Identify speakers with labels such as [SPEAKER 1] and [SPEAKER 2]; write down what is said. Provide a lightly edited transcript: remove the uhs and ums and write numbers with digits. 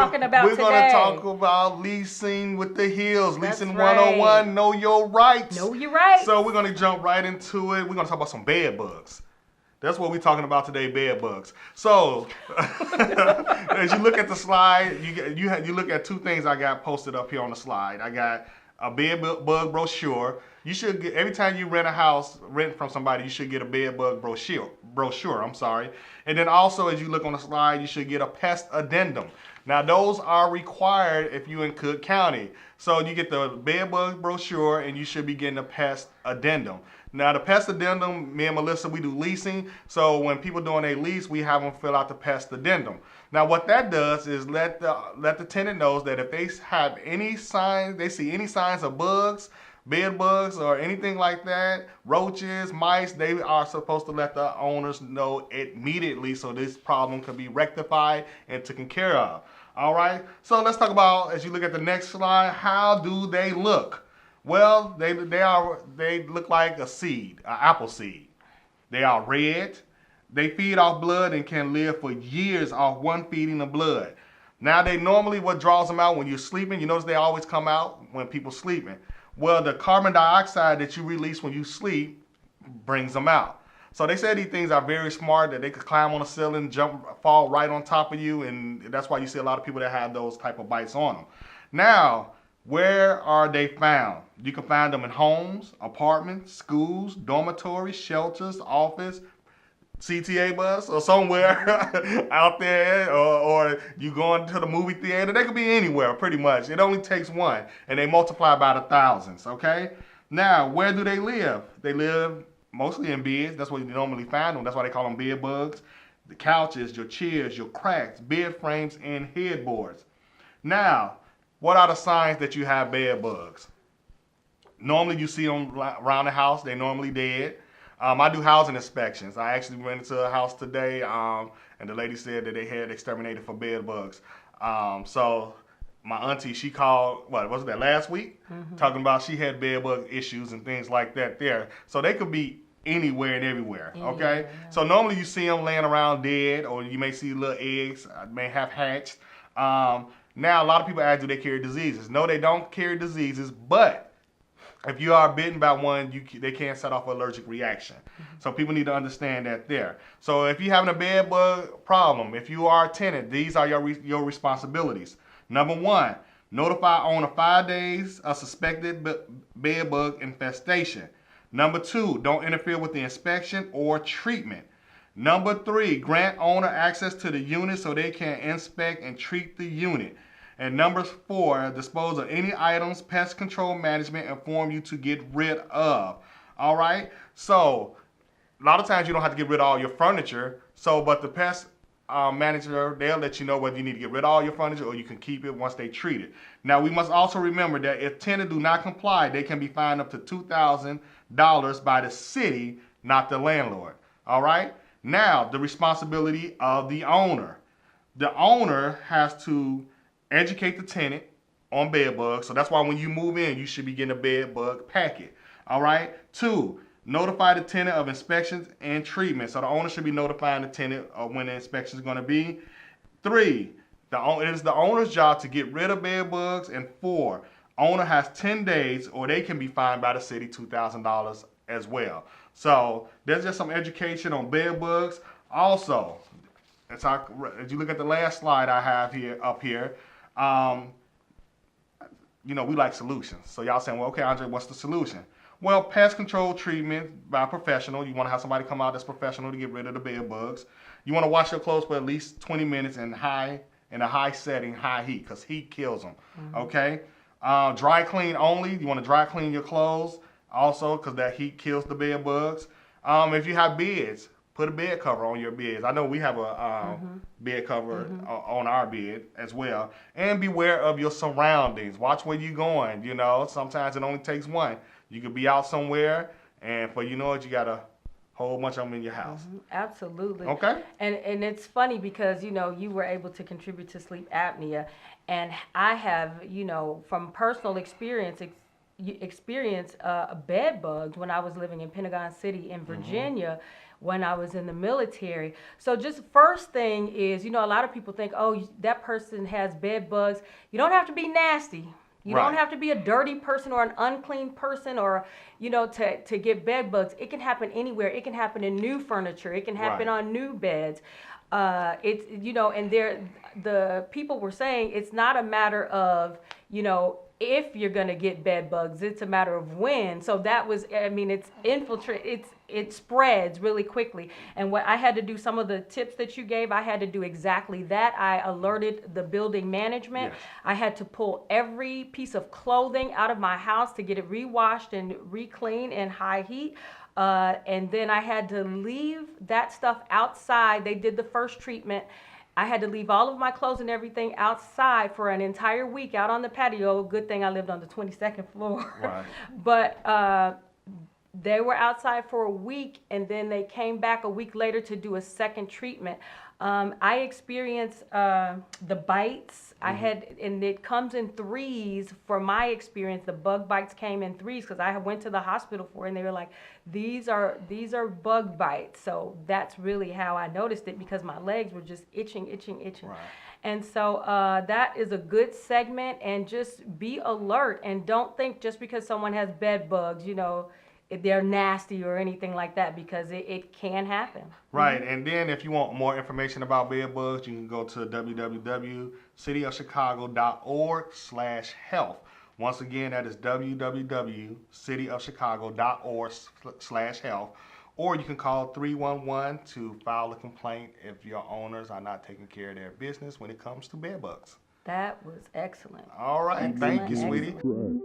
[SPEAKER 1] talking about
[SPEAKER 2] we're gonna talk
[SPEAKER 1] today.
[SPEAKER 2] about leasing with the heels,
[SPEAKER 1] That's
[SPEAKER 2] leasing
[SPEAKER 1] right.
[SPEAKER 2] 101, know your rights.
[SPEAKER 1] Know your rights.
[SPEAKER 2] So we're gonna jump right into it. We're gonna talk about some bed bugs. That's what we're talking about today, bed bugs. So, as you look at the slide, you look at two things I got posted up here on the slide. I got a bed bug brochure. You should get every time you rent a house, rent from somebody, you should get a bed bug brochure. Brochure, I'm sorry. And then also, as you look on the slide, you should get a pest addendum. Now, those are required if you're in Cook County. So you get the bed bug brochure, and you should be getting a pest addendum. Now, the pest addendum, me and Melissa, we do leasing. So when people doing a lease, we have them fill out the pest addendum. Now, what that does is let the tenant knows that if they have any signs, they see any signs of bugs, bed bugs, or anything like that, roaches, mice, they are supposed to let the owners know immediately so this problem can be rectified and taken care of. All right. So let's talk about, as you look at the next slide, how do they look? Well, they look like a seed, an apple seed. They are red. They feed off blood and can live for years off one feeding of blood. Now, they normally, what draws them out when you're sleeping, you notice they always come out when people sleeping. Well, the carbon dioxide that you release when you sleep brings them out. So they say these things are very smart, that they could climb on the ceiling, jump, fall right on top of you, and that's why you see a lot of people that have those type of bites on them. Now, where are they found? You can find them in homes, apartments, schools, dormitories, shelters, office, CTA bus, or somewhere out there, or you going to the movie theater. They could be anywhere, pretty much. It only takes one, and they multiply by the thousands, okay? Now, where do they live? They live mostly in beds. That's where you normally find them. That's why they call them bed bugs. The couches, your chairs, your cracks, bed frames, and headboards. Now, what are the signs that you have bed bugs? Normally you see them around the house. They're normally dead. I do housing inspections. I actually went into a house today, and the lady said that they had exterminated for bed bugs. So my auntie, she called, what was that, last week? Talking about she had bed bug issues and things like that there. So they could be anywhere and everywhere, okay?
[SPEAKER 1] Yeah.
[SPEAKER 2] So normally you see them laying around dead, or you may see little eggs, may have hatched. Now, a lot of people ask, do they carry diseases? No, they don't carry diseases, but if you are bitten by one, they can set off an allergic reaction. So people need to understand that there. So if you're having a bed bug problem, if you are a tenant, these are your responsibilities. Number one, notify owner 5 days of suspected bed bug infestation. Number two, don't interfere with the inspection or treatment. Number three, grant owner access to the unit so they can inspect and treat the unit. And number four, dispose of any items pest control management inform you to get rid of. All right? So, a lot of times you don't have to get rid of all your furniture. So, but the pest manager, they'll let you know whether you need to get rid of all your furniture or you can keep it once they treat it. Now, we must also remember that if tenants do not comply, they can be fined up to $2,000 by the city, not the landlord. All right? Now, the responsibility of the owner. The owner has to educate the tenant on bed bugs. So that's why when you move in, you should be getting a bed bug packet. All right. Two, notify the tenant of inspections and treatment. So the owner should be notifying the tenant of when the inspection is going to be. Three, it is the owner's job to get rid of bed bugs. And four, owner has 10 days or they can be fined by the city $2,000 as well. So there's just some education on bed bugs. Also, as you look at the last slide I have here up here, we like solutions. So y'all saying, well, okay, Andre, what's the solution? Well, pest control treatment by a professional. You want to have somebody come out that's professional to get rid of the bed bugs. You want to wash your clothes for at least 20 minutes in a high setting, high heat, because heat kills them. Okay? Dry clean only. You want to dry clean your clothes also because that heat kills the bed bugs. If you have beds, put a bed cover on your beds. I know we have a bed cover on our bed as well. And beware of your surroundings. Watch where you're going. Sometimes it only takes one. You could be out somewhere, and you got a whole bunch of them in your house.
[SPEAKER 1] Absolutely.
[SPEAKER 2] Okay.
[SPEAKER 1] And it's funny because, you were able to contribute to sleep apnea. And I have, from personal experience, bed bugs when I was living in Pentagon City in Virginia. when I was in the military. So just first thing is, a lot of people think, oh, that person has bed bugs. You don't have to be nasty. You don't
[SPEAKER 2] Right.
[SPEAKER 1] have to be a dirty person or an unclean person or, to get bed bugs. It can happen anywhere. It can happen in new furniture. It can happen
[SPEAKER 2] Right.
[SPEAKER 1] on new beds. And the people were saying it's not a matter of, if you're going to get bed bugs, it's a matter of when. So that was, I mean, it spreads really quickly. And what I had to do, some of the tips that you gave, I had to do exactly that. I alerted the building management.
[SPEAKER 2] Yes.
[SPEAKER 1] I had to pull every piece of clothing out of my house to get it re-washed and re-cleaned in high heat. And then I had to leave that stuff outside. They did the first treatment. I had to leave all of my clothes and everything outside for an entire week out on the patio. Good thing I lived on the 22nd floor.
[SPEAKER 2] Right.
[SPEAKER 1] But they were outside for a week, and then they came back a week later to do a second treatment. I experienced the bites. And it comes in threes. For my experience, the bug bites came in threes because I went to the hospital for it, and they were like, these are bug bites. So that's really how I noticed it, because my legs were just itching.
[SPEAKER 2] Right.
[SPEAKER 1] And so that is a good segment, and just be alert and don't think just because someone has bed bugs, they're nasty or anything like that, because it can happen.
[SPEAKER 2] Right, and then if you want more information about bed bugs, you can go to www.cityofchicago.org/health. Once again, that is www.cityofchicago.org/health. Or you can call 311 to file a complaint if your owners are not taking care of their business when it comes to bed bugs.
[SPEAKER 1] That was excellent.
[SPEAKER 2] All right, thank you,
[SPEAKER 1] Excellent,
[SPEAKER 2] sweetie.
[SPEAKER 1] excellent.